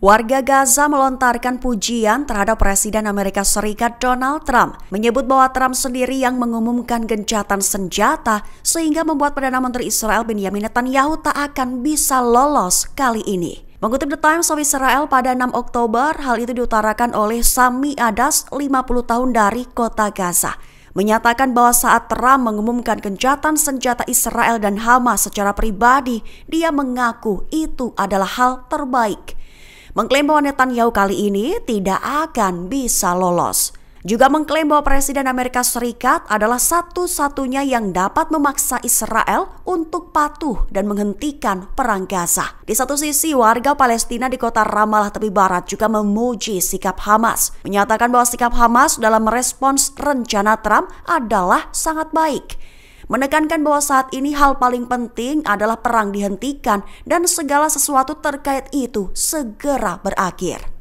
Warga Gaza melontarkan pujian terhadap Presiden Amerika Serikat Donald Trump, menyebut bahwa Trump sendiri yang mengumumkan gencatan senjata sehingga membuat Perdana Menteri Israel Benjamin Netanyahu tak akan bisa lolos kali ini. Mengutip The Times of Israel pada 6 Oktober, hal itu diutarakan oleh Sami Adas, 50 tahun dari kota Gaza, menyatakan bahwa saat Trump mengumumkan gencatan senjata Israel dan Hamas secara pribadi, dia mengaku itu adalah hal terbaik. Mengklaim bahwa Netanyahu kali ini tidak akan bisa lolos. Juga mengklaim bahwa Presiden Amerika Serikat adalah satu-satunya yang dapat memaksa Israel untuk patuh dan menghentikan perang Gaza. Di satu sisi, warga Palestina di kota Ramallah tepi barat juga memuji sikap Hamas, menyatakan bahwa sikap Hamas dalam merespons rencana Trump adalah sangat baik. Menekankan bahwa saat ini hal paling penting adalah perang dihentikan dan segala sesuatu terkait itu segera berakhir.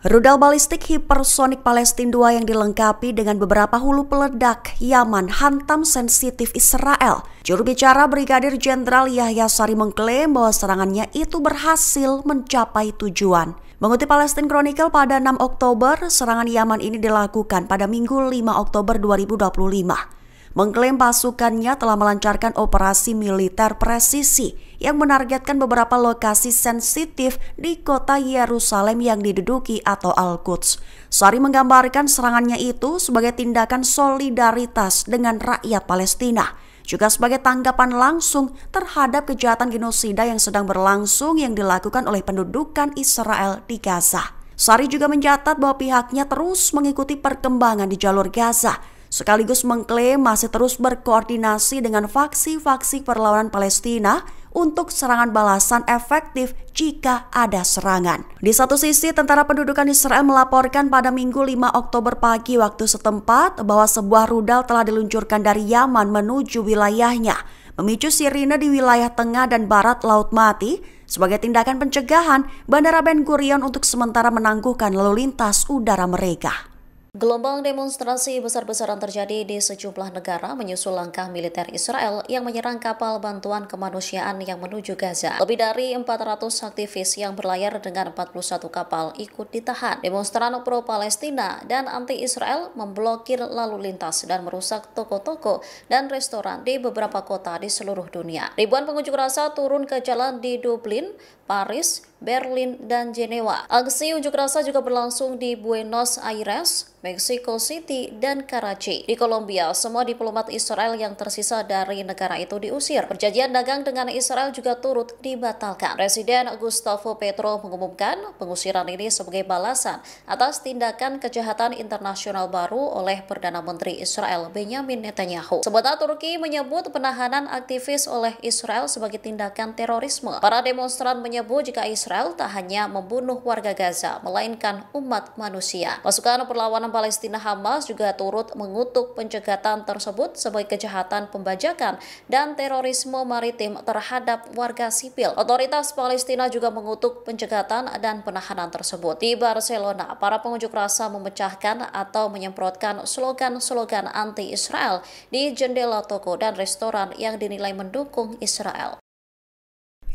Rudal balistik hipersonik Palestina 2 yang dilengkapi dengan beberapa hulu peledak Yaman hantam sensitif Israel. Juru bicara Brigadir Jenderal Yahya Sari mengklaim bahwa serangannya itu berhasil mencapai tujuan. Mengutip Palestine Chronicle pada 6 Oktober, serangan Yaman ini dilakukan pada Minggu 5 Oktober 2025. Mengklaim pasukannya telah melancarkan operasi militer presisi yang menargetkan beberapa lokasi sensitif di kota Yerusalem yang diduduki atau Al-Quds. Sari menggambarkan serangannya itu sebagai tindakan solidaritas dengan rakyat Palestina, juga sebagai tanggapan langsung terhadap kejahatan genosida yang sedang berlangsung yang dilakukan oleh pendudukan Israel di Gaza. Sari juga mencatat bahwa pihaknya terus mengikuti perkembangan di jalur Gaza, sekaligus mengklaim masih terus berkoordinasi dengan faksi-faksi perlawanan Palestina untuk serangan balasan efektif jika ada serangan. Di satu sisi, tentara pendudukan Israel melaporkan pada Minggu 5 Oktober pagi waktu setempat bahwa sebuah rudal telah diluncurkan dari Yaman menuju wilayahnya, memicu sirine di wilayah tengah dan barat Laut Mati sebagai tindakan pencegahan Bandara Ben Gurion untuk sementara menangguhkan lalu lintas udara mereka. Gelombang demonstrasi besar-besaran terjadi di sejumlah negara menyusul langkah militer Israel yang menyerang kapal bantuan kemanusiaan yang menuju Gaza. Lebih dari 400 aktivis yang berlayar dengan 41 kapal ikut ditahan. Demonstran pro-Palestina dan anti-Israel memblokir lalu lintas dan merusak toko-toko dan restoran di beberapa kota di seluruh dunia. Ribuan pengunjuk rasa turun ke jalan di Dublin, Paris, Berlin, dan Jenewa. Aksi unjuk rasa juga berlangsung di Buenos Aires, Mexico City, dan Karachi. Di Kolombia, semua diplomat Israel yang tersisa dari negara itu diusir. Perjanjian dagang dengan Israel juga turut dibatalkan. Presiden Gustavo Petro mengumumkan pengusiran ini sebagai balasan atas tindakan kejahatan internasional baru oleh Perdana Menteri Israel Benjamin Netanyahu. Sementara Turki menyebut penahanan aktivis oleh Israel sebagai tindakan terorisme. Para demonstran menyebut jika Israel tak hanya membunuh warga Gaza, melainkan umat manusia. Pasukan perlawanan Palestina Hamas juga turut mengutuk pencegatan tersebut sebagai kejahatan pembajakan dan terorisme maritim terhadap warga sipil. Otoritas Palestina juga mengutuk pencegatan dan penahanan tersebut. Di Barcelona, para pengunjuk rasa memecahkan atau menyemprotkan slogan-slogan anti-Israel di jendela toko dan restoran yang dinilai mendukung Israel.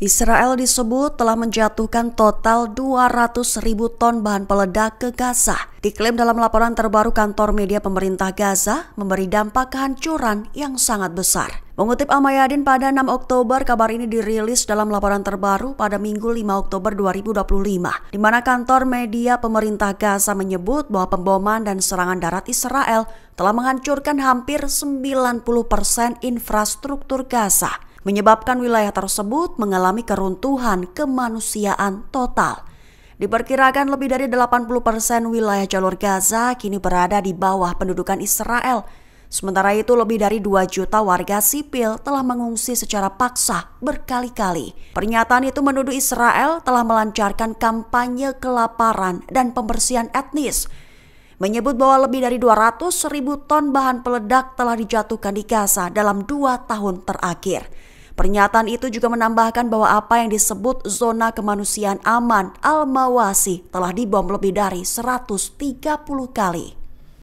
Israel disebut telah menjatuhkan total 200.000 ton bahan peledak ke Gaza. Diklaim dalam laporan terbaru kantor media pemerintah Gaza memberi dampak kehancuran yang sangat besar. Mengutip Al-Mayadin pada 6 Oktober, kabar ini dirilis dalam laporan terbaru pada Minggu 5 Oktober 2025, di mana kantor media pemerintah Gaza menyebut bahwa pemboman dan serangan darat Israel telah menghancurkan hampir 90% infrastruktur Gaza, menyebabkan wilayah tersebut mengalami keruntuhan kemanusiaan total. Diperkirakan lebih dari 80% wilayah jalur Gaza kini berada di bawah pendudukan Israel. Sementara itu lebih dari 2 juta warga sipil telah mengungsi secara paksa berkali-kali. Pernyataan itu menuduh Israel telah melancarkan kampanye kelaparan dan pembersihan etnis, menyebut bahwa lebih dari 200.000 ton bahan peledak telah dijatuhkan di Gaza dalam 2 tahun terakhir. Pernyataan itu juga menambahkan bahwa apa yang disebut zona kemanusiaan aman Al-Mawasi telah dibom lebih dari 130 kali.